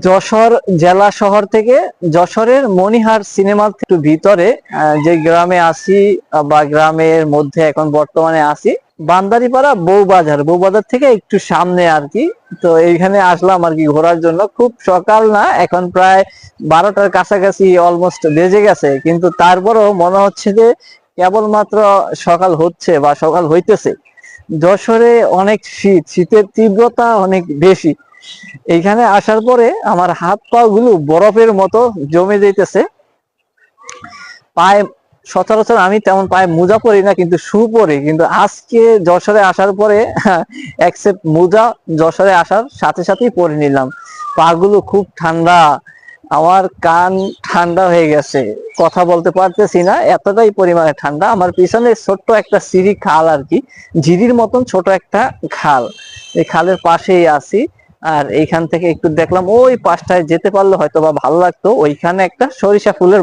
যশোর জেলা শহর থেকে যশোরের মনিহার সিনেমা একটু ভিতরে যে গ্রামে আছি বা গ্রামের মধ্যে এখন বর্তমানে আছি, বান্দারিপাড়া বউবাজার, বউবাজার থেকে একটু সামনে আর কি। তো এইখানে আসলাম আর কি ঘোরার জন্য। খুব সকাল না, এখন প্রায় 12টার কাছাকাছি অলমোস্ট বেজে গেছে, কিন্তু তারপরও মনে হচ্ছে যে কেবলমাত্র সকাল হচ্ছে বা সকাল হইতেছে। যশোরে অনেক শীত, শীতের তীব্রতা অনেক বেশি। এইখানে আসার পরে আমার হাত পা গুলো বরফের মতো জমে যাইতেছে। পায়ে সচরাচর আমি তেমন পায়ে মোজা পরি না, কিন্তু শু পরি, কিন্তু আজকে যশোরে আসার পরে একসেপ্ট মোজা যশোরে আসার সাথে সাথেই পরে নিলাম। পা গুলো খুব ঠান্ডা, আমার কান ঠান্ডা হয়ে গেছে, কথা বলতে পারতেছি না, এতটাই পরিমাণে ঠান্ডা। আমার পিছনে ছোট্ট একটা সিঁড়ি খাল আর কি, ঝিরির মতন ছোট একটা খাল, এই খালের পাশেই আছি। আর এইখান থেকে একটু দেখলাম ওই পাশটায় যেতে পারলে হয়তো বা ভালো লাগতো, ওইখানে একটা সরিষা ফুলের